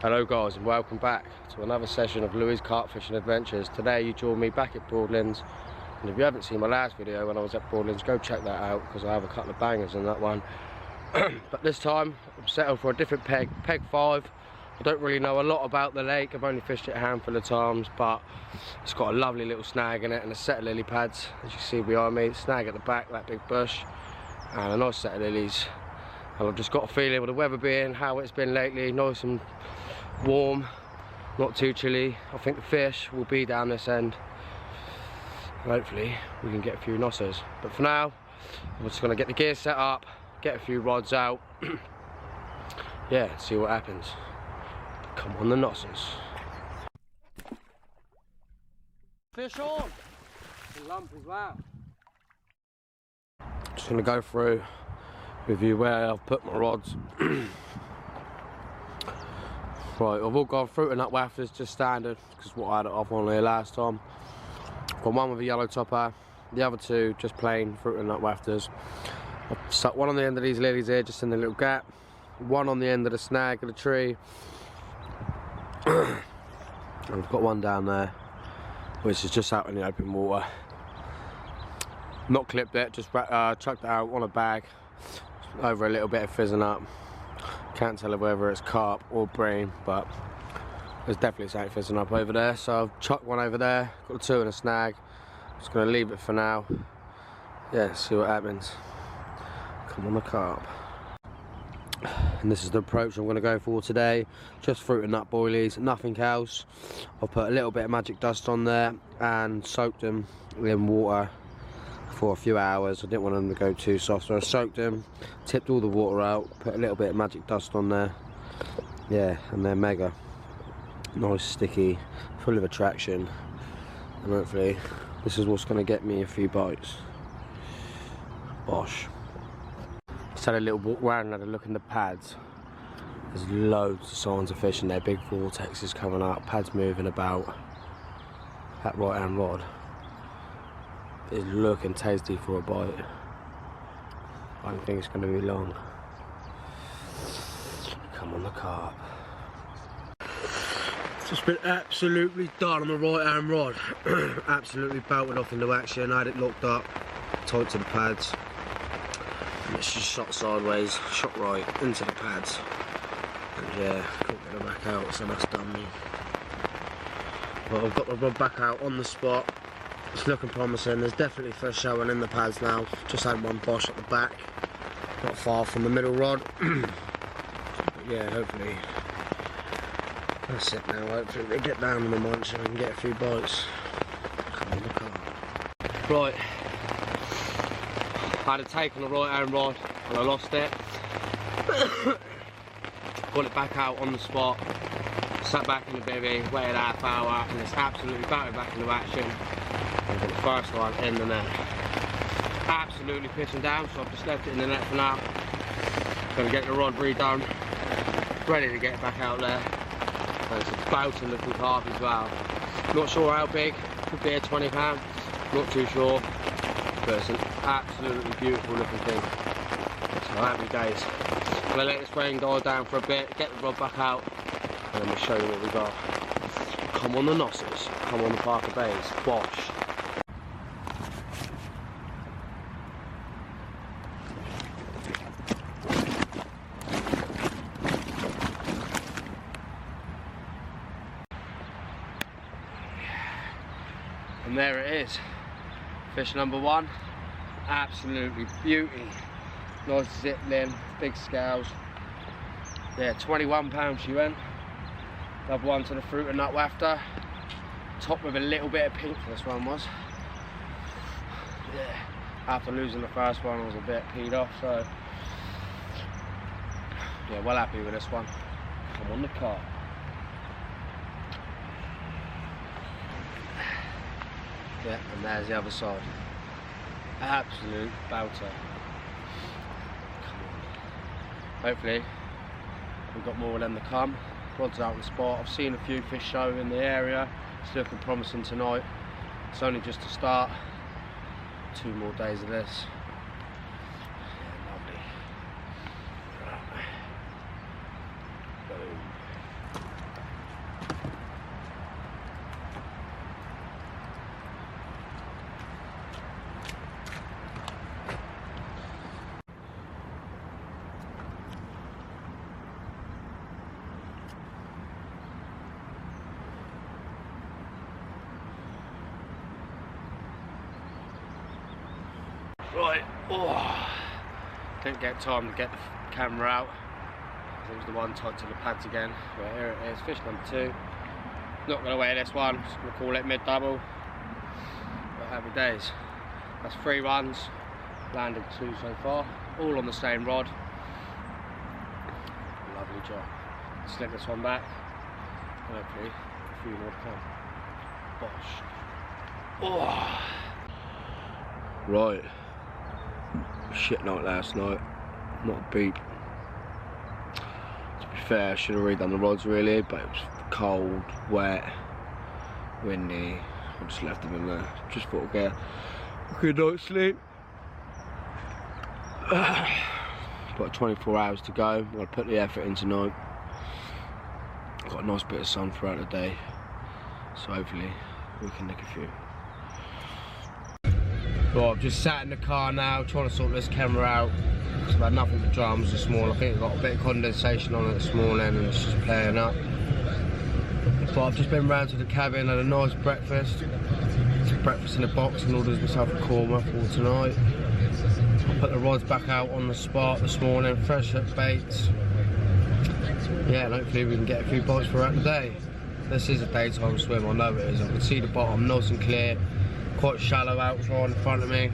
Hello guys, and welcome back to another session of Louis' Carp Fishing Adventures. Today you join me back at Broadlands, and if you haven't seen my last video when I was at Broadlands, go check that out because I have a couple of bangers in that one. But this time I'm settled for a different peg 5. I don't really know a lot about the lake, I've only fished it a handful of times, but it's got a lovely little snag in it and a set of lily pads, as you see behind me. Snag at the back, that big bush, and a nice set of lilies. And I've just got a feeling with the weather being how it's been lately, nice and warm, not too chilly. I think the fish will be down this end. Hopefully we can get a few nossers. But for now, I'm just going to get the gear set up, get a few rods out. Yeah, see what happens. Come on the nossers. Fish on! A lump as well. Just going to go through with you where I've put my rods. Right, I've all gone fruit and nut wafters, just standard, because what I had it off on here last time. Got one with a yellow topper, the other two just plain fruit and nut wafters. I've stuck one on the end of these lilies here, just in the little gap, one on the end of the snag of the tree, and I've got one down there, which is just out in the open water. Not clipped it, just chucked it out on a bag, over a little bit of fizzing up. Can't tell whether it's carp or brain, but there's definitely something fizzing up over there. So I've chucked one over there, got 2 in a snag. Just going to leave it for now. Yeah, see what happens. Come on the carp. And this is the approach I'm going to go for today. Just fruit and nut boilies, nothing else. I've put a little bit of magic dust on there and soaked them in water for a few hours. I didn't want them to go too soft, so I soaked them, tipped all the water out, put a little bit of magic dust on there. Yeah, and they're mega nice, sticky, full of attraction, and hopefully this is what's going to get me a few bites. Bosh. Just had a little walk around and had a look in the pads. There's loads of signs of fish in there, big vortexes coming up, pads moving about. That right hand rod is looking tasty for a bite. I don't think it's going to be long. Come on the carp. Just been absolutely done on the right hand rod. Absolutely belted off into action. I had it locked up, tight to the pads, and it's just shot sideways, shot right into the pads. And yeah, couldn't get it back out, so that's done me. But I've got the rod back out on the spot. It's looking promising. There's definitely fish showing in the pads now. Just had one bosh at the back, not far from the middle rod. But yeah, hopefully that's it now. Hopefully they get down in the munch and I can get a few bites. Come on the carp. Right, I had a take on the right hand rod and I lost it. Got it back out on the spot. Sat back in the bivvy, waited half hour, and it's absolutely battered back into action. And the first one in the net. Absolutely pissing down, so I've just left it in the net for now. Gonna get the rod redone, ready to get it back out there. And it's a bouncing looking carp as well. Not sure how big, could be a 20 pound, not too sure. But it's an absolutely beautiful looking thing. So happy days. I'm gonna let this rain die down for a bit, get the rod back out, and then we'll show you what we got. Come on the nossers, come on the Parker Bays, bosh. And there it is, fish number 1, absolutely beauty. Nice zipline, big scales. Yeah, 21 pounds she went. Another one to the fruit and nut wafter. Top with a little bit of pink, this one was. Yeah, after losing the first one I was a bit peed off, so yeah, well happy with this one. Come on the carp. Yeah, and there's the other side. Absolute belter. Come on. Hopefully we've got more of them to come. Rod's out on the spot. I've seen a few fish show in the area. It's looking promising tonight. It's only just to start. 2 more days of this. Yeah, lovely. Boom. Oh, didn't get time to get the camera out. It was the one tied to the pads again. But here it is, fish number 2. Not going to weigh this one, just going to call it mid-double. But happy days. That's 3 runs, landed 2 so far, all on the same rod. Lovely job. Slip this one back, and hopefully a few more to come. Bosh. Oh. Right. Shit night last night, not a beat. To be fair, I should have redone the rods really, but it was cold, wet, windy. I just left them in there. Just thought I'd get a good night's sleep. Got 24 hours to go. I'll put the effort in tonight. Got a nice bit of sun throughout the day, so hopefully we can nick a few. Well, I've just sat in the car now trying to sort this camera out because I've had nothing but drums this morning. I think I've got a bit of condensation on it this morning and it's just playing up. But I've just been round to the cabin, had a nice breakfast. Breakfast in a box and ordered myself a korma for tonight. I put the rods back out on the spot this morning, fresh up baits. Yeah, and hopefully we can get a few bites throughout the day. This is a daytime swim, I know it is. I can see the bottom nice and clear. Quite shallow out right in front of me.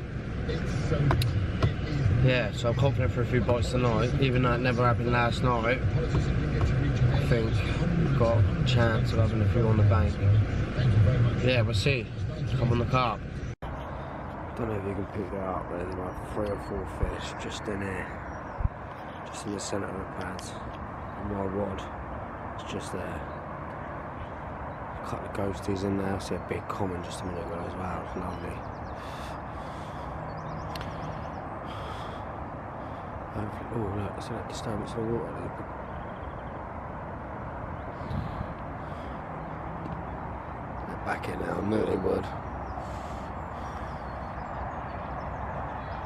Yeah, so I'm confident for a few bites tonight. Even though it never happened last night, I think we've got a chance of having a few on the bank. Yeah, we'll see. Come on the carp. Don't know if you can pick that up, but there's about 3 or 4 fish just in here. Just in the centre of the pads. And my rod is just there. A couple of ghosties in there. I see a big common just a minute ago as well. It's lovely. Hopefully, oh look, see that disturbance in the water. They're back in now, I knew they would.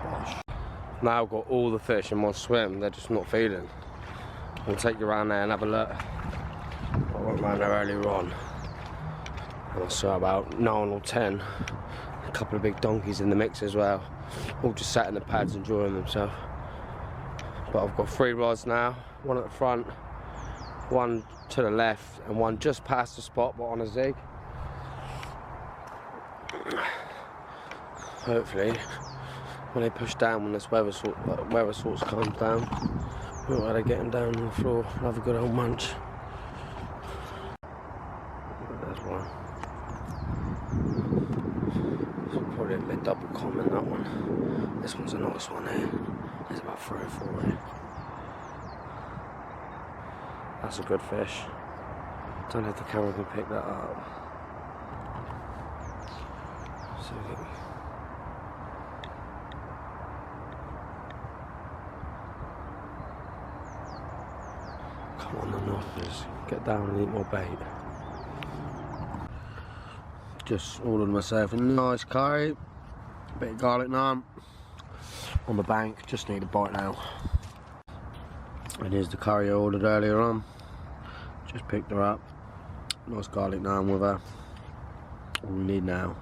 Gosh. Now I've got all the fish in my swim, they're just not feeding. I'll take you around there and have a look. I went round there earlier on. And I saw about 9 or 10. A couple of big donkeys in the mix as well. All just sat in the pads enjoying themselves. But I've got 3 rods now. One at the front, one to the left, and one just past the spot but on a zig. Hopefully, when they push down, when this weather sorts calms down, we'll be getting down on the floor and have a good old munch. There's one. It's probably a mid-double common, that one. This one's a nice one here. There's about 3 or 4 here. That's a good fish. Don't know if the camera can pick that up. So come on, the knockers. Get down and eat more bait. Just ordered myself a nice curry, bit of garlic naan on the bank. Just need a bite now. And here's the curry I ordered earlier on. Just picked her up. Nice garlic naan with her. All we need now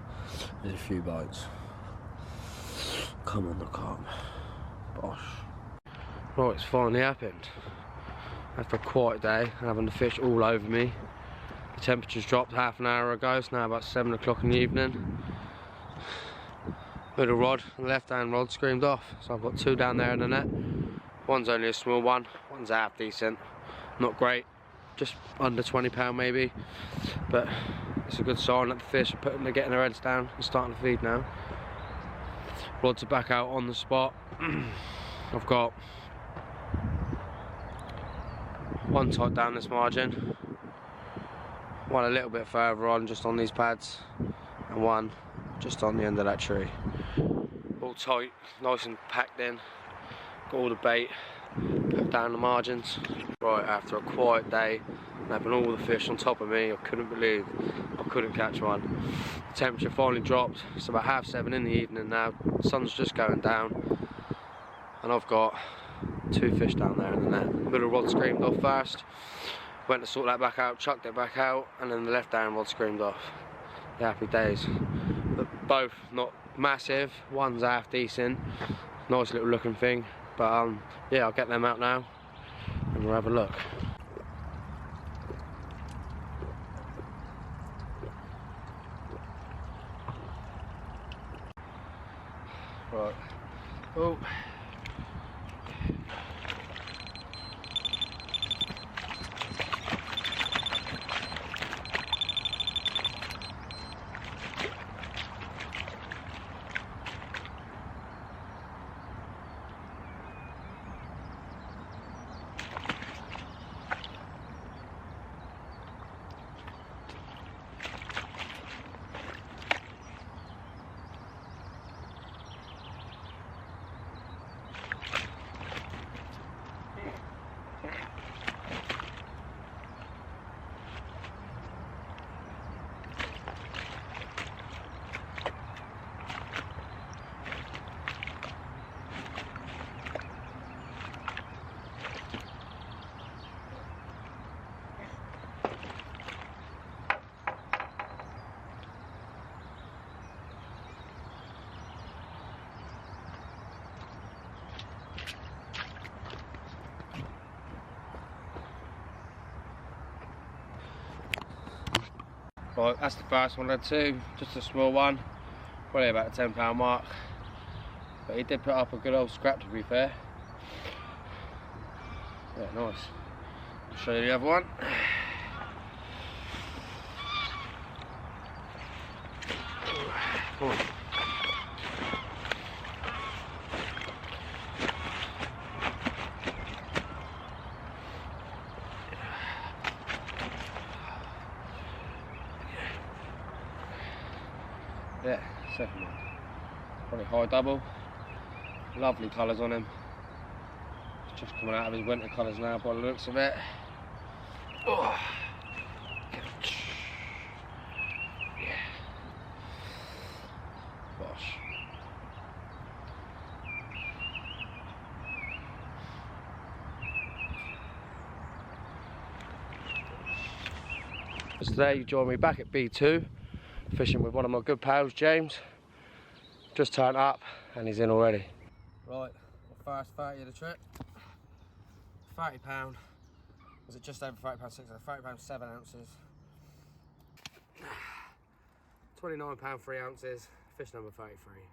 is a few bites. Come on the carp. Bosh. Right, it's finally happened. After a quiet day, having the fish all over me. The temperature's dropped half an hour ago, it's now about 7 o'clock in the evening. Middle rod and the left hand rod screamed off, so I've got 2 down there in the net. One's only a small one, one's half decent. Not great, just under 20 pound maybe, but it's a good sign that the fish are getting their heads down and starting to feed now. Rods are back out on the spot. I've got one tight down this margin, one a little bit further on just on these pads, and one just on the end of that tree. All tight, nice and packed in. Got all the bait, put down the margins. Right, after a quiet day and having all the fish on top of me, I couldn't believe I couldn't catch one. The temperature finally dropped. It's about 7:30 in the evening now. The sun's just going down, and I've got 2 fish down there in the net. The middle rod screamed off first. Went to sort that back out, chucked it back out, and then the left hand rod screamed off. The happy days. But both not massive. One's half decent. Nice little looking thing. But yeah, I'll get them out now and we'll have a look. Right. Oh. Right, that's the first one, I had two, just a small one, probably about the £10 mark. But he did put up a good old scrap, to be fair. Yeah, nice. I'll show you the other one. Come on. Yeah, second one. Probably high double. Lovely colours on him. He's just coming out of his winter colours now by the looks of it. Oh. Yeah. Gosh. So today you join me back at B2, fishing with one of my good pals, James. Just turned up and he's in already. Right, my first 30 of the trip. £30. Was it just over £30, 6 £30, 7 ounces. £29, 3 ounces. Fish number 33.